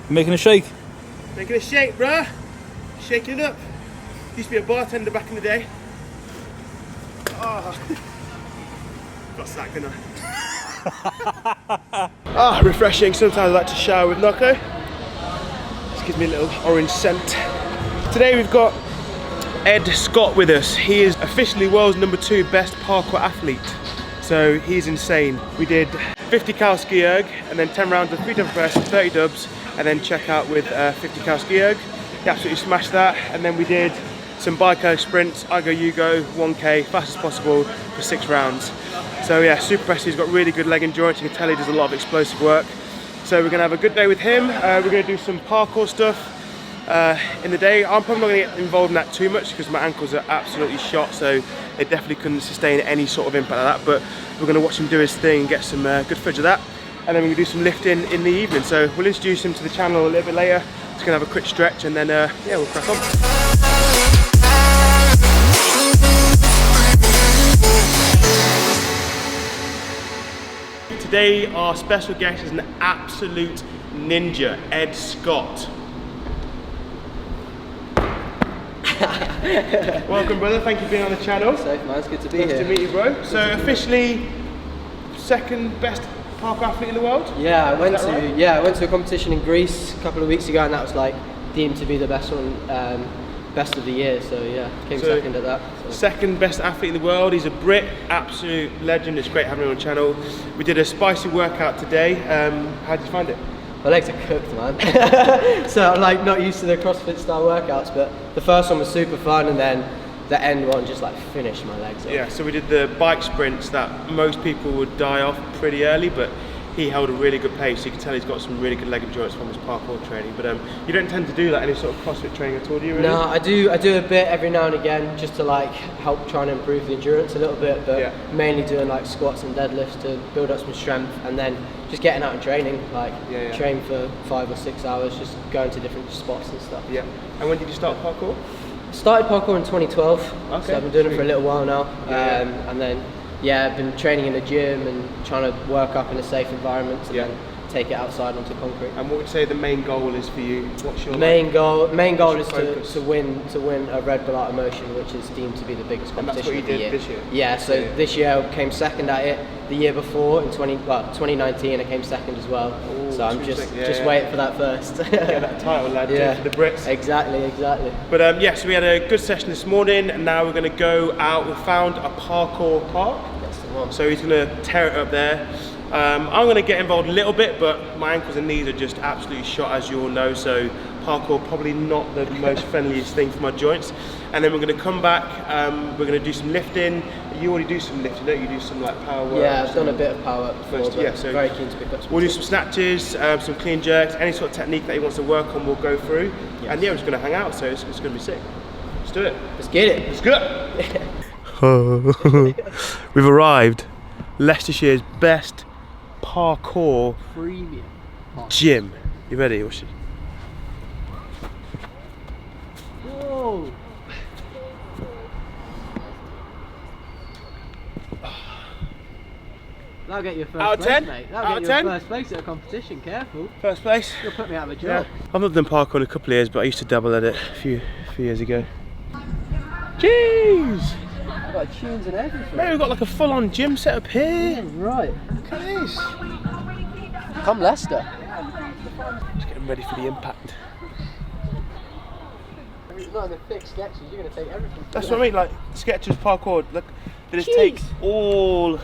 Making a shake. Making a shake, bruh. Shaking it up. Used to be a bartender back in the day. Oh. Got Zack, didn't I? Refreshing. Sometimes I like to shower with Nocco. This gives me a little orange scent. Today we've got Ed Scott with us. He is officially world's #2 best parkour athlete. So he's insane. We did 50 cal ski erg and then 10 rounds of 3 dumbbell press, 30 dubs, and then check out with 50 cal ski erg. He absolutely smashed that. And then we did some bike erg sprints, I go, you go, 1K, fast as possible for 6 rounds. So yeah, super impressive. He's got really good leg endurance. You can tell he does a lot of explosive work. So we're gonna have a good day with him. We're gonna do some parkour stuff in the day. I'm probably not gonna get involved in that too much because my ankles are absolutely shot, so they definitely couldn't sustain any sort of impact like that. But we're gonna watch him do his thing and get some good footage of that. And then we're gonna do some lifting in the evening. So we'll introduce him to the channel a little bit later. Just gonna have a quick stretch and then yeah, we'll crack on. Today our special guest is an absolute ninja, Ed Scott. Welcome, brother. Thank you for being on the channel. Safe, man. It's good to be here. Nice to meet you, bro. So officially, second best parkour athlete in the world? Yeah, I went to a competition in Greece a couple of weeks ago, and that was like deemed to be the best one, best of the year. So yeah, came second at that. So. Second best athlete in the world. He's a Brit, absolute legend. It's great having him on the channel. We did a spicy workout today. How did you find it? My legs are cooked, man. So I'm like not used to the CrossFit style workouts, but the first one was super fun, and then the end one just like finished my legs off. Yeah, so we did the bike sprints that most people would die off pretty early, but he held a really good pace. You can tell he's got some really good leg endurance from his parkour training. But you don't tend to do like any sort of CrossFit training at all, do you? Really? No, I do a bit every now and again just to like help trying to improve the endurance a little bit, but mainly doing like squats and deadlifts to build up some strength, and then just getting out and training, like train for 5 or 6 hours, just going to different spots and stuff. Yeah. And when did you start parkour? Started parkour in 2012, okay, so I've been doing it for a little while now, and then I've been training in the gym and trying to work up in a safe environment and then take it outside onto concrete. And what would you say the main goal is for you? What's your main goal is to win a red belt emotion, which is deemed to be the biggest competition of the year. This year? Yeah, so this year I came second at it. The year before, in 2019, I came second as well. Ooh, so I'm just waiting for that first. Get that title, lad. For the Brits. Exactly. But so we had a good session this morning, and now we're going to go out. We found a parkour park. That's the one. So he's going to tear it up there. I'm going to get involved a little bit, but my ankles and knees are just absolutely shot, as you all know. So parkour probably not the most friendliest thing for my joints. And then we're going to come back. We're going to do some lifting. You already do some lifting, don't you? Do some like power work? Yeah, I've done a bit of power work before, but so very keen to pick up some. We'll do some snatches, some clean jerks, any sort of technique that he wants to work on, we'll go through. Yes. And yeah, we're just going to hang out, so it's going to be sick. Let's do it. Let's get it. Let's go. We've arrived. Leicestershire's best parkour premium gym. You ready? Whoa! That'll get you first out of place, 10? mate. That'll get you first place at a competition. Careful. First place. You'll put me out of a job. Yeah. I've not done parkour in a couple of years, but I used to dabble at it a few years ago. Jeez! I've got tunes and everything. Mate, we've got like a full-on gym set up here. Yeah, right. Look at this. Come Leicester. Just getting ready for the impact. It's not in the thick sketches, you're going to take everything. That's what I mean, like sketches, parkour, look, they just take all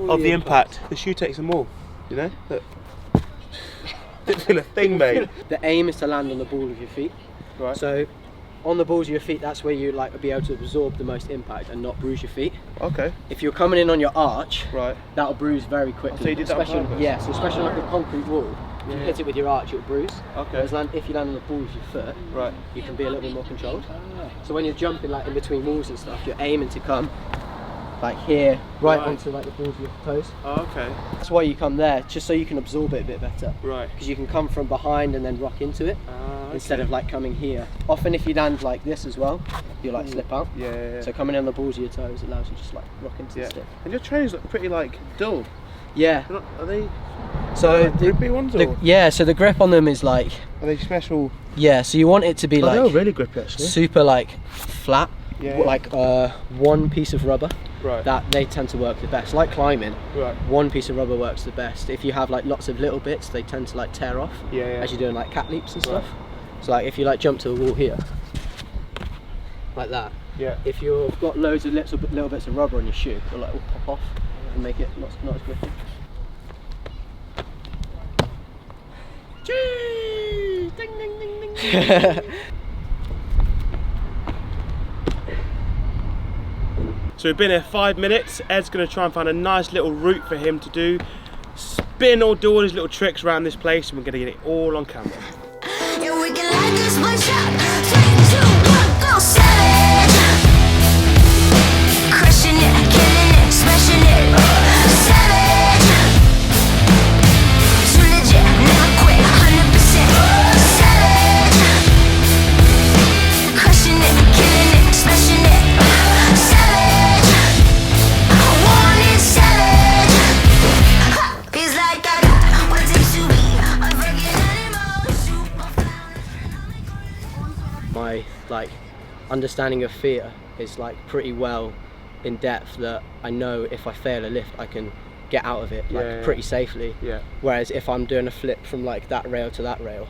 of the impact. The shoe takes them all, you know? Look. Didn't feel a thing, mate. The aim is to land on the ball of your feet. Right. So, on the balls of your feet, that's where you like be able to absorb the most impact and not bruise your feet. Okay. If you're coming in on your arch, right, that'll bruise very quickly. Oh, so you did that on purpose? Yeah, so especially like a concrete wall, if you hit it with your arch, it'll bruise. Okay. Whereas if you land on the balls of your foot, right, you can be a little bit more controlled. So when you're jumping like in between walls and stuff, you're aiming to come like here, right onto like the balls of your toes. Oh, okay. That's why you come there, just so you can absorb it a bit better. Right. Because you can come from behind and then rock into it, instead of like coming here. Often if you land like this as well, you like slip out. Yeah. So coming in on the balls of your toes allows you to just like rock into the stick. And your trainers look pretty like dull. Yeah. Are they? So grippy ones, yeah, so the grip on them is like... Are they special? Yeah, so you want it to be like... they're really grippy actually. Super like flat, like one piece of rubber. Right. That they tend to work the best. Like climbing, right. One piece of rubber works the best. If you have like lots of little bits, they tend to like tear off. As you're doing like cat leaps and stuff. So like if you like jump to a wall here, like that. Yeah. If you've got loads of little bits of rubber on your shoe, it'll like pop off and make it not as grippy. Ding ding ding ding. So we've been here 5 minutes. Ed's going to try and find a nice little route for him to do. Spin or do all his little tricks around this place, and we're going to get it all on camera. Yeah, we can light this place up. 3, 2, 1, go savage. Crushing it, killing it, smashing it. Savage. Too legit, never quit, 100%. Savage. Crushing it, killing it, smashing it. Savage. I want it savage. Feels like I got what it takes to be a freaking animal. My like understanding of fear is like pretty well in depth, that I know if I fail a lift I can get out of it like pretty safely. Whereas if I'm doing a flip from like that rail to that rail,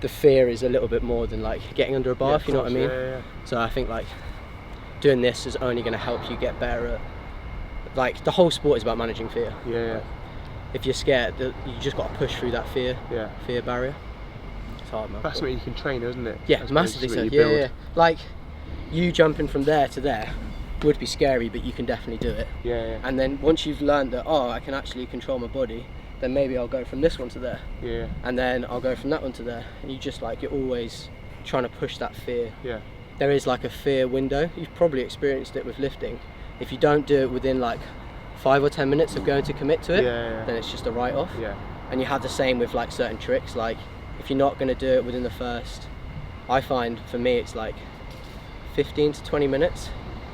the fear is a little bit more than like getting under a bar, if you know what I mean. So I think like doing this is only going to help you get better at, like, the whole sport is about managing fear. If you're scared, you just got to push through that fear barrier. It's hard, man. That's something you can train, isn't it? Yeah, massively so. Yeah. Like you jumping from there to there would be scary, but you can definitely do it. And then once you've learned that, oh, I can actually control my body, then maybe I'll go from this one to there. And then I'll go from that one to there. And you just like, you're always trying to push that fear. There is like a fear window. You've probably experienced it with lifting. If you don't do it within like 5 or 10 minutes of going to commit to it, then it's just a write-off. And you have the same with like certain tricks. Like if you're not going to do it within the first, I find for me it's like 15 to 20 minutes,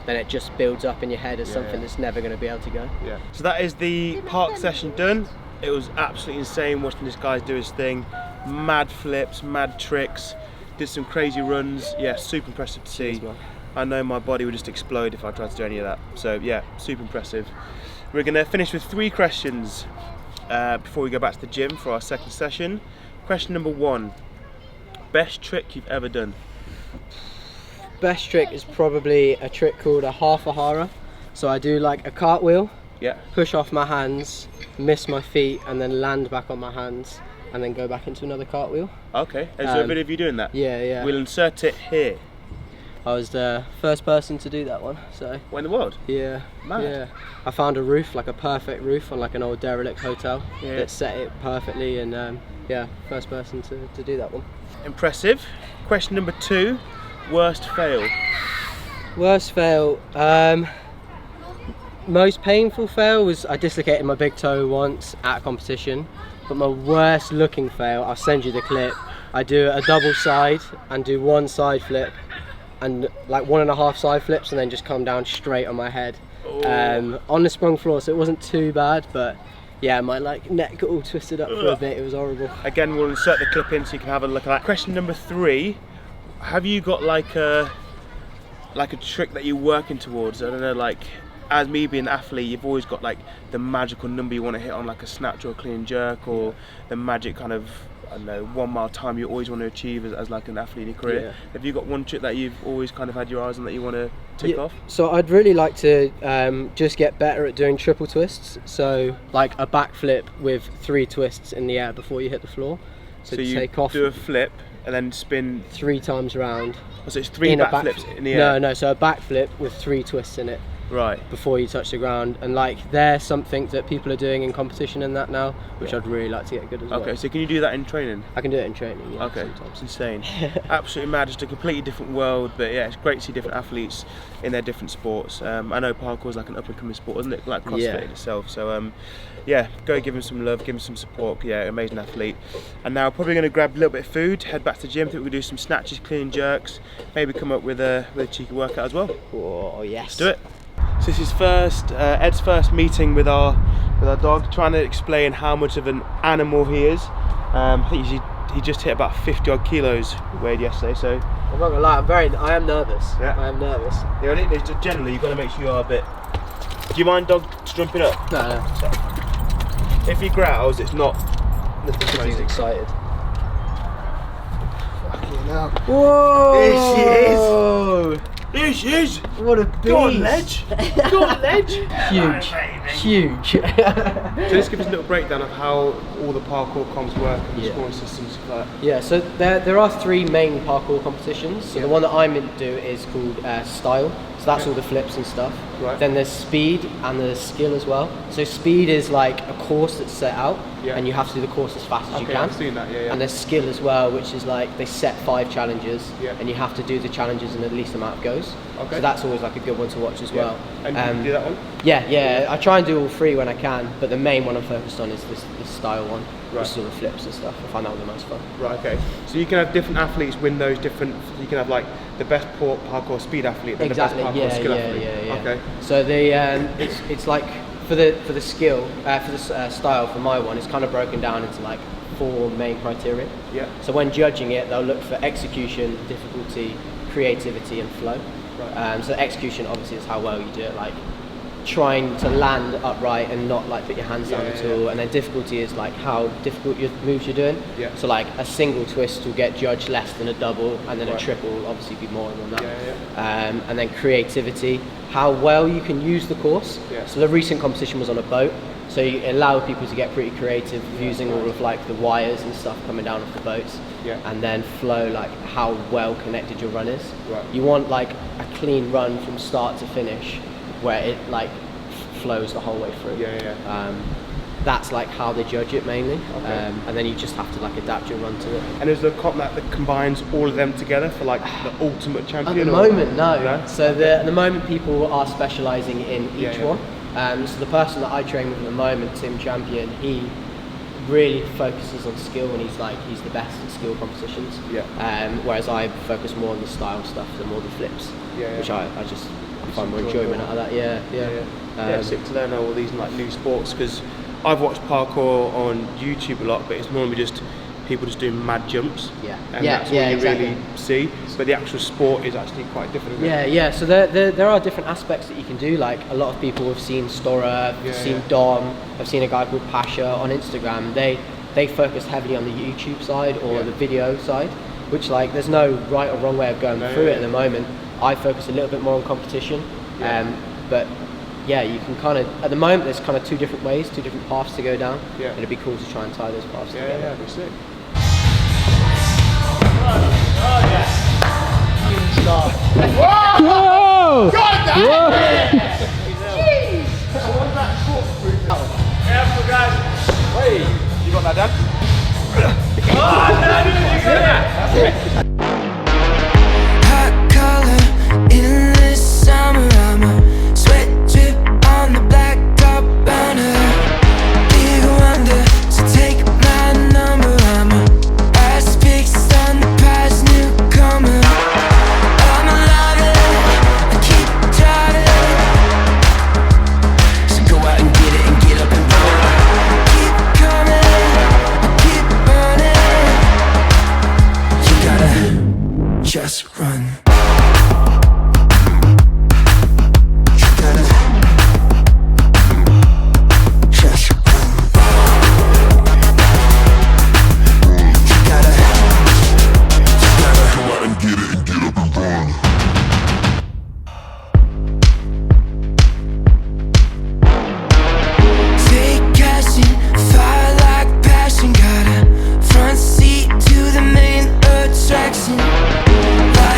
then it just builds up in your head as something that's never going to be able to go. So that is the park session done. It was absolutely insane watching this guy do his thing. Mad flips, mad tricks, did some crazy runs. Super impressive to see. I know my body would just explode if I tried to do any of that. So yeah, super impressive. We're going to finish with 3 questions before we go back to the gym for our second session. Question number 1, best trick you've ever done? Best trick is probably a trick called a half a hara. So I do like a cartwheel, push off my hands, miss my feet, and then land back on my hands, and then go back into another cartwheel. Okay, is there a video of you doing that? Yeah. We'll insert it here. I was the first person to do that one, so. What in the world? Yeah. Mad. Yeah. I found a roof, like a perfect roof on like an old derelict hotel that set it perfectly, and first person to do that one. Impressive. Question number 2, worst fail. Worst fail, most painful fail was I dislocated my big toe once at a competition, but my worst looking fail, I'll send you the clip. I do a double side and do 1 side flip and like 1.5 side flips, and then just come down straight on my head on the sprung floor, so it wasn't too bad, but yeah, my like neck got all twisted up for a bit. It was horrible. Again, we'll insert the clip in so you can have a look at that. Question number 3, have you got like a trick that you're working towards? I don't know, like as me being an athlete, you've always got like the magical number you want to hit on like a snatch or a clean jerk, or the magic kind of, I don't know, 1 mile time you always want to achieve as like an athlete in your career. Have you got one trick that you've always kind of had your eyes on that you want to tick off? So I'd really like to just get better at doing triple twists. So like a backflip with 3 twists in the air before you hit the floor. So you take off, do a flip and then spin 3 times around. Oh, so it's 3 backflips in the air? No, so a backflip with 3 twists in it. Before you touch the ground, and like there's something that people are doing in competition in that now, which I'd really like to get good as well. Okay, so can you do that in training? I can do it in training, okay, sometimes. It's insane. Absolutely mad, just a completely different world, but yeah, it's great to see different athletes in their different sports. I know parkour is like an up and coming sport, isn't it? Like CrossFit in itself, so yeah, go give him some love, give him some support. Yeah, amazing athlete. And now probably going to grab a little bit of food, head back to the gym. I think we'll do some snatches, clean jerks, maybe come up with a cheeky workout as well. Oh yes. Let's do it. So this is Ed's first meeting with our with our dog, trying to explain how much of an animal he is. I think he just hit about 50 odd kilos weighed yesterday, so. I'm not gonna lie, I am nervous. Yeah. I am nervous. Yeah, generally you've got to make sure you are a bit. Do you mind dog jumping up? No. So, if he growls, it's not nothing He's crazy. excited. Fucking hell. Whoa! Here she is! What a beast! Go on, Ledge! Go on, Ledge! Huge. Huge. So let's give us a little breakdown of how all the parkour comps work and the scoring systems and stuff like that. Yeah, so there are 3 main parkour competitions. So the one that I'm into is called Style. So that's all the flips and stuff. Right. Then there's Speed and there's Skill as well. So Speed is like a course that's set out and you have to do the course as fast as you can. I've seen that, yeah. And there's Skill as well, which is like they set 5 challenges and you have to do the challenges in the least amount of goes. Okay. So that's always like a good one to watch as well. And you do that one? Yeah. I try and do all 3 when I can, but the main one I'm focused on is this Style one, Right. which is all the flips and stuff. I find that one the most fun. Right, okay. So you can have different athletes win those different. You can have like the best parkour speed athlete and Exactly. the best parkour skill athlete. Yeah. Okay. So it's like for the skill for the style for my one, it's kind of broken down into like 4 main criteria. Yeah. So when judging it, they'll look for execution, difficulty, creativity, and flow. Right. So execution obviously is how well you do it, like trying to land upright and not like put your hands down at all. And then difficulty is like how difficult your moves you're doing. Yeah. So like a single twist will get judged less than a double, and then Right. a triple will obviously be more than that. Yeah. And then creativity, how well you can use the course. Yeah. So the recent competition was on a boat, so you allow people to get pretty creative using all of like the wires and stuff coming down off the boats. Yeah. And then flow, like how well connected your run is. Right. You want like a clean run from start to finish, where it like flows the whole way through. Yeah. That's like how they judge it mainly. Okay. And then you just have to like adapt your run to it. And is there a comp that combines all of them together for like the ultimate champion? At the moment, no. So at the moment, people are specialising in each one. So the person that I train with at the moment, Tim Champion, he really focuses on skill, and he's the best in skill competitions. Yeah. Whereas I focus more on the style stuff, the more the flips, which I find more enjoyment out of that. Yeah, sick to learn all these like new sports, because I've watched parkour on YouTube a lot, but it's normally just people just doing mad jumps. And that's what you really see. But the actual sport is actually quite different. Yeah. So there are different aspects that you can do. Like a lot of people have seen Stora, have seen Dom, I've seen a guy called Pasha on Instagram. They focus heavily on the YouTube side or the video side, which like there's no right or wrong way of going through it at the moment. I focus a little bit more on competition. But yeah, you can kind of, at the moment there's kind of 2 different ways, 2 different paths to go down. It'd be cool to try and tie those paths together. Yeah, it'd be sick. Whoa! God damn! Jeez! So what's that short group? Careful, guys. Wait, you got that done? Hot color in the summer, I'm a sweat drip on the blacktop burner. Big wonder, so take my number. I'm a ass fixed on the prize newcomer. I'm a lover, I keep driving. So go out and get it and get up and run. Keep coming, I keep running. You gotta just run. You gotta just run. You gotta go out and get it and get up and run. Take action, fire like passion. Got a front seat to the main attraction. Light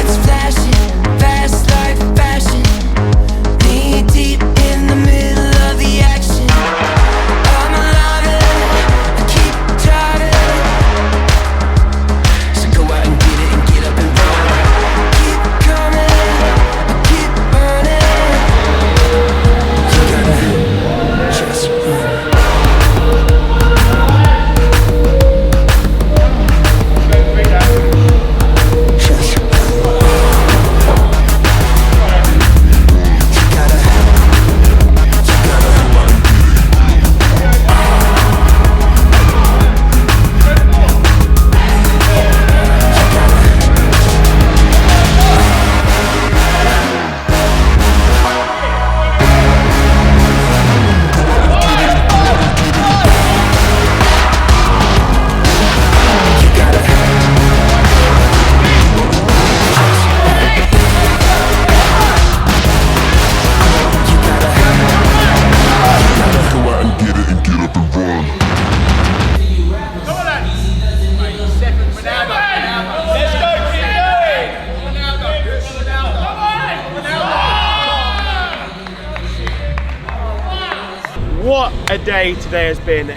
a day today has been.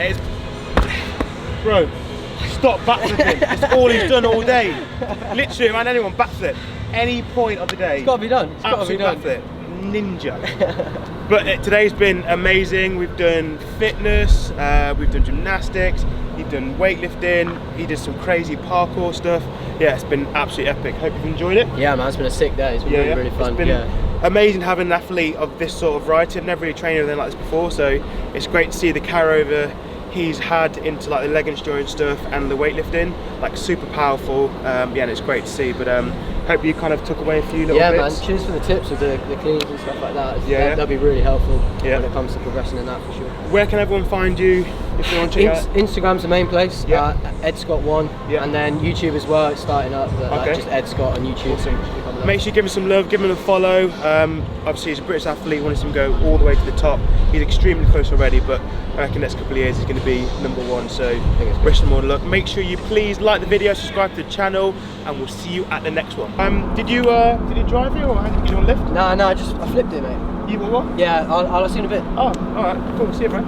Bro, stop backflipping. That's all he's done all day. Literally, man, anyone backflip. Any point of the day. It's got to be done. It's got to be done. Backflip. Ninja. But today's been amazing. We've done fitness, we've done gymnastics, he's done weightlifting, he did some crazy parkour stuff. Yeah, it's been absolutely epic. Hope you've enjoyed it. Yeah, man, it's been a sick day. It's been really fun. It's been amazing having an athlete of this sort of variety. I've never really trained anything like this before, so it's great to see the carry over he's had into like the leg endurance stuff and the weightlifting, like super powerful. Yeah, and it's great to see. But hope you kind of took away a few little bits. Yeah, man. Cheers for the tips with the cleans and stuff like that. That'll be really helpful when it comes to progressing in that for sure. Where can everyone find you if they want to check out? Instagram's the main place. Ed Scott 1, and then YouTube as well. It's starting up. Like just Ed Scott on YouTube. Awesome. Make sure you give him some love, give him a follow. Obviously, he's a British athlete. Want to see him go all the way to the top. He's extremely close already, but I reckon next couple of years he's going to be #1. So wish him all luck. Make sure you please like the video, subscribe to the channel, and we'll see you at the next one. Did you drive here or did you want a lift? No, I flipped it, mate. You want what? Yeah, I'll see you in a bit. Oh, all right, cool. See you, bro.